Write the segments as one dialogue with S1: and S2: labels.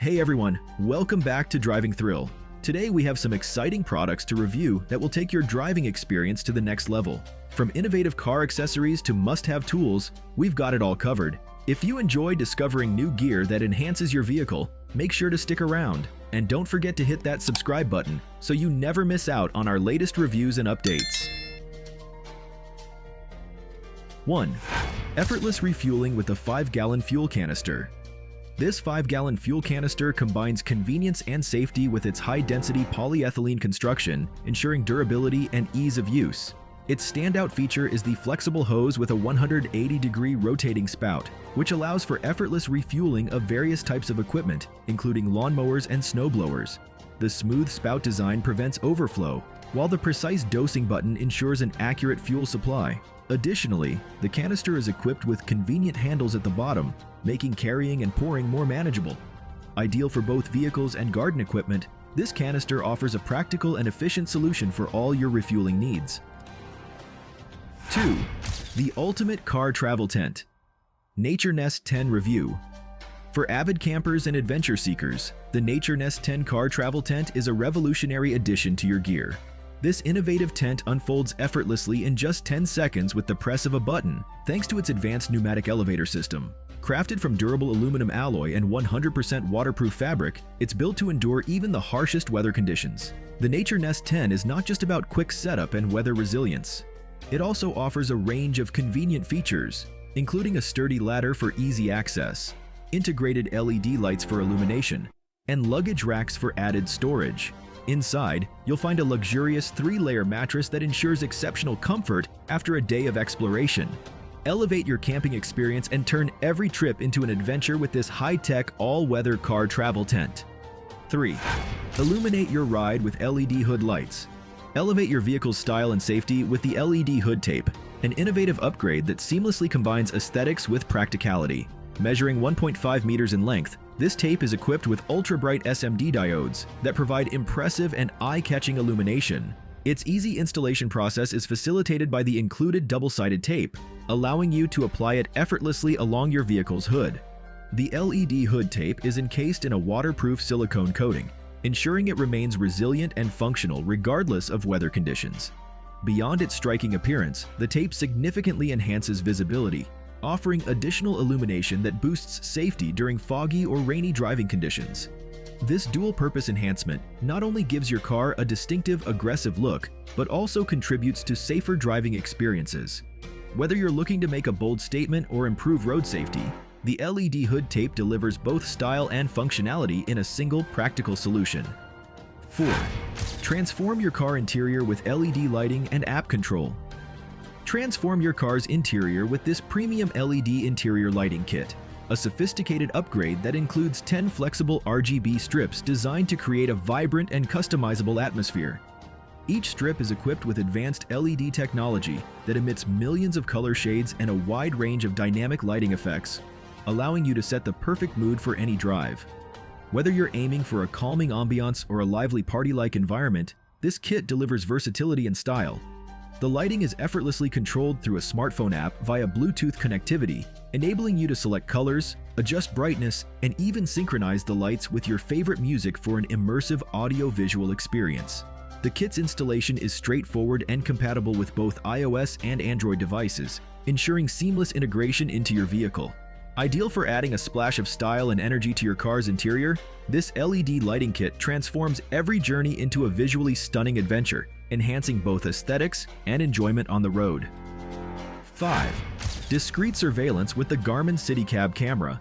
S1: Hey everyone, welcome back to Driving Thrill. Today we have some exciting products to review that will take your driving experience to the next level. From innovative car accessories to must-have tools, we've got it all covered. If you enjoy discovering new gear that enhances your vehicle, make sure to stick around. And don't forget to hit that subscribe button so you never miss out on our latest reviews and updates. 1. Effortless refueling with a 5-gallon fuel canister. This 5-gallon fuel canister combines convenience and safety with its high-density polyethylene construction, ensuring durability and ease of use. Its standout feature is the flexible hose with a 180-degree rotating spout, which allows for effortless refueling of various types of equipment, including lawnmowers and snowblowers. The smooth spout design prevents overflow, while the precise dosing button ensures an accurate fuel supply. Additionally, the canister is equipped with convenient handles at the bottom, making carrying and pouring more manageable. Ideal for both vehicles and garden equipment, this canister offers a practical and efficient solution for all your refueling needs. 2. The Ultimate Car Travel Tent. Nature Nest 10 Review. For avid campers and adventure seekers, the Nature Nest 10 Car Travel Tent is a revolutionary addition to your gear. This innovative tent unfolds effortlessly in just 10 seconds with the press of a button, thanks to its advanced pneumatic elevator system. Crafted from durable aluminum alloy and 100% waterproof fabric, it's built to endure even the harshest weather conditions. The Nature Nest 10 is not just about quick setup and weather resilience. It also offers a range of convenient features, including a sturdy ladder for easy access, integrated LED lights for illumination, and luggage racks for added storage. Inside, you'll find a luxurious 3-layer mattress that ensures exceptional comfort after a day of exploration. Elevate your camping experience and turn every trip into an adventure with this high-tech, all-weather car travel tent. 3. Illuminate your ride with LED hood lights. Elevate your vehicle's style and safety with the LED hood tape, an innovative upgrade that seamlessly combines aesthetics with practicality. Measuring 1.5 meters in length, this tape is equipped with ultra-bright SMD diodes that provide impressive and eye-catching illumination. Its easy installation process is facilitated by the included double-sided tape, allowing you to apply it effortlessly along your vehicle's hood. The LED hood tape is encased in a waterproof silicone coating, ensuring it remains resilient and functional regardless of weather conditions. Beyond its striking appearance, the tape significantly enhances visibility, offering additional illumination that boosts safety during foggy or rainy driving conditions. This dual-purpose enhancement not only gives your car a distinctive, aggressive look, but also contributes to safer driving experiences. Whether you're looking to make a bold statement or improve road safety, the LED hood tape delivers both style and functionality in a single, practical solution. 4. Transform your car interior with LED lighting and app control. Transform your car's interior with this premium LED interior lighting kit, a sophisticated upgrade that includes 10 flexible RGB strips designed to create a vibrant and customizable atmosphere. Each strip is equipped with advanced LED technology that emits millions of color shades and a wide range of dynamic lighting effects, allowing you to set the perfect mood for any drive. Whether you're aiming for a calming ambiance or a lively party-like environment, this kit delivers versatility and style. The lighting is effortlessly controlled through a smartphone app via Bluetooth connectivity, enabling you to select colors, adjust brightness, and even synchronize the lights with your favorite music for an immersive audio-visual experience. The kit's installation is straightforward and compatible with both iOS and Android devices, ensuring seamless integration into your vehicle. Ideal for adding a splash of style and energy to your car's interior, this LED lighting kit transforms every journey into a visually stunning adventure, enhancing both aesthetics and enjoyment on the road. 5. Discrete surveillance with the Garmin CityCab camera.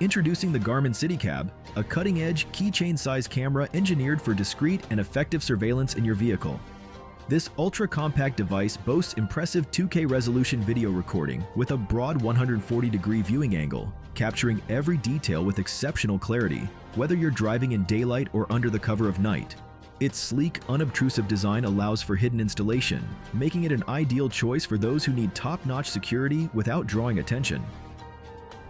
S1: Introducing the Garmin CityCab, a cutting-edge, keychain-sized camera engineered for discreet and effective surveillance in your vehicle. This ultra-compact device boasts impressive 2K resolution video recording with a broad 140-degree viewing angle, capturing every detail with exceptional clarity, whether you're driving in daylight or under the cover of night. Its sleek, unobtrusive design allows for hidden installation, making it an ideal choice for those who need top-notch security without drawing attention.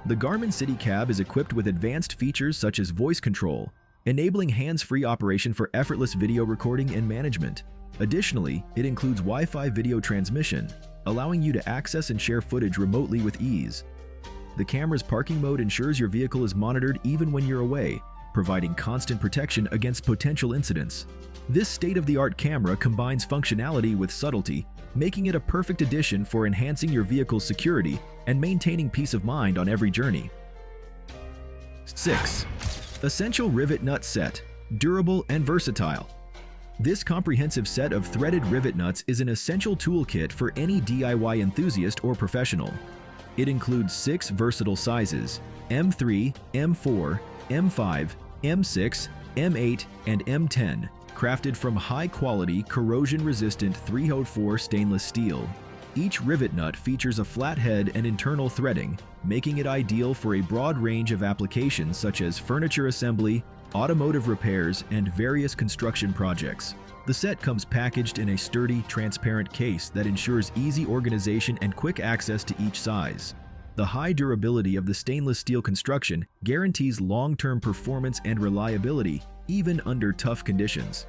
S1: The Garmin CityCab is equipped with advanced features such as voice control, enabling hands-free operation for effortless video recording and management. Additionally, it includes Wi-Fi video transmission, allowing you to access and share footage remotely with ease. The camera's parking mode ensures your vehicle is monitored even when you're away, providing constant protection against potential incidents. This state-of-the-art camera combines functionality with subtlety, making it a perfect addition for enhancing your vehicle's security and maintaining peace of mind on every journey. 6. Essential Rivet Nut Set. Durable and versatile. This comprehensive set of threaded rivet nuts is an essential toolkit for any DIY enthusiast or professional. It includes 6 versatile sizes: M3, M4, M5, M6, M8, and M10, crafted from high-quality, corrosion-resistant 304 stainless steel. Each rivet nut features a flat head and internal threading, making it ideal for a broad range of applications such as furniture assembly, automotive repairs, and various construction projects. The set comes packaged in a sturdy, transparent case that ensures easy organization and quick access to each size. The high durability of the stainless steel construction guarantees long-term performance and reliability, even under tough conditions.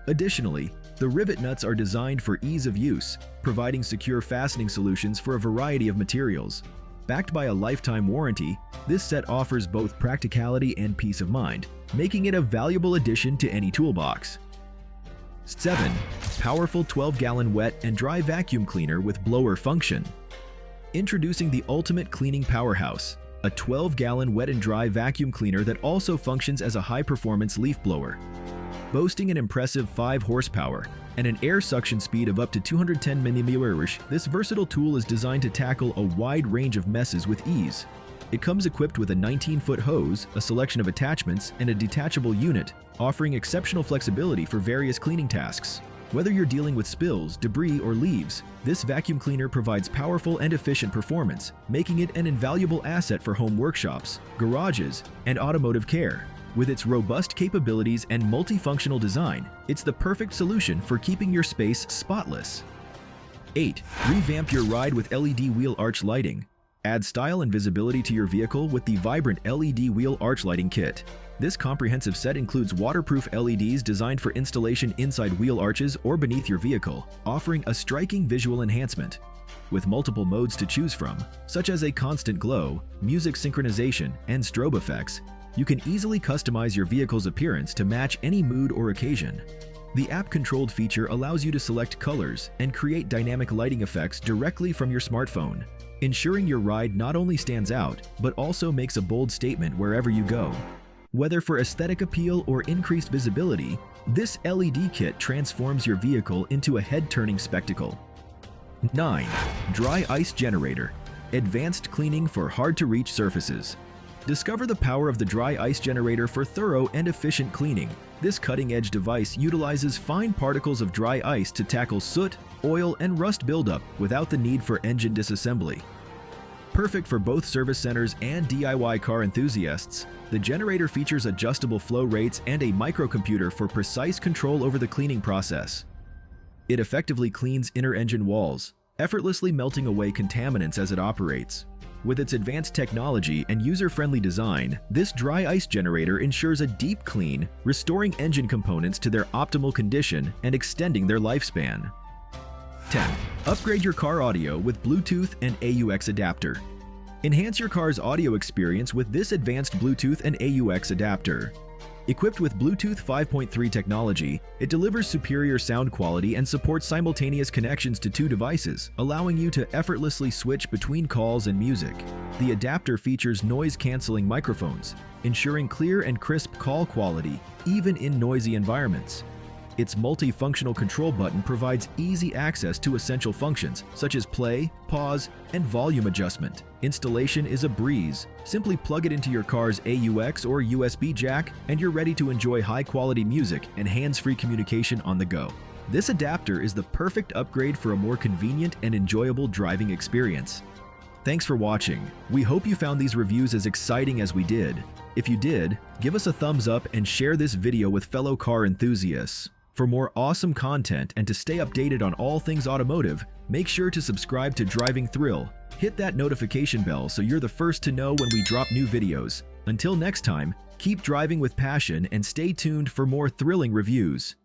S1: Additionally, the rivet nuts are designed for ease of use, providing secure fastening solutions for a variety of materials. Backed by a lifetime warranty, this set offers both practicality and peace of mind, making it a valuable addition to any toolbox. 7. Powerful 12-gallon wet and dry vacuum cleaner with blower function. Introducing the ultimate cleaning powerhouse, a 12-gallon wet and dry vacuum cleaner that also functions as a high-performance leaf blower. Boasting an impressive 5 horsepower and an air suction speed of up to 210 mm, this versatile tool is designed to tackle a wide range of messes with ease. It comes equipped with a 19-foot hose, a selection of attachments, and a detachable unit, offering exceptional flexibility for various cleaning tasks. Whether you're dealing with spills, debris, or leaves, this vacuum cleaner provides powerful and efficient performance, making it an invaluable asset for home workshops, garages, and automotive care. With its robust capabilities and multifunctional design, it's the perfect solution for keeping your space spotless. 8. Revamp your ride with LED wheel arch lighting. Add style and visibility to your vehicle with the vibrant LED wheel arch lighting kit. This comprehensive set includes waterproof LEDs designed for installation inside wheel arches or beneath your vehicle, offering a striking visual enhancement. With multiple modes to choose from, such as a constant glow, music synchronization, and strobe effects, you can easily customize your vehicle's appearance to match any mood or occasion. The app-controlled feature allows you to select colors and create dynamic lighting effects directly from your smartphone, ensuring your ride not only stands out, but also makes a bold statement wherever you go. Whether for aesthetic appeal or increased visibility, this LED kit transforms your vehicle into a head-turning spectacle. 9. Dry Ice Generator. Advanced cleaning for hard-to-reach surfaces. Discover the power of the Dry Ice Generator for thorough and efficient cleaning. This cutting-edge device utilizes fine particles of dry ice to tackle soot, oil, and rust buildup without the need for engine disassembly. Perfect for both service centers and DIY car enthusiasts, the generator features adjustable flow rates and a microcomputer for precise control over the cleaning process. It effectively cleans inner engine walls, effortlessly melting away contaminants as it operates. With its advanced technology and user-friendly design, this dry ice generator ensures a deep clean, restoring engine components to their optimal condition and extending their lifespan. 10. Upgrade your car audio with Bluetooth and AUX adapter. Enhance your car's audio experience with this advanced Bluetooth and AUX adapter. Equipped with Bluetooth 5.3 technology, it delivers superior sound quality and supports simultaneous connections to 2 devices, allowing you to effortlessly switch between calls and music. The adapter features noise-canceling microphones, ensuring clear and crisp call quality, even in noisy environments. Its multifunctional control button provides easy access to essential functions such as play, pause, and volume adjustment. Installation is a breeze. Simply plug it into your car's AUX or USB jack and you're ready to enjoy high-quality music and hands-free communication on the go. This adapter is the perfect upgrade for a more convenient and enjoyable driving experience. Thanks for watching. We hope you found these reviews as exciting as we did. If you did, give us a thumbs up and share this video with fellow car enthusiasts. For more awesome content and to stay updated on all things automotive, make sure to subscribe to Driving Thrill. Hit that notification bell so you're the first to know when we drop new videos. Until next time, keep driving with passion and stay tuned for more thrilling reviews.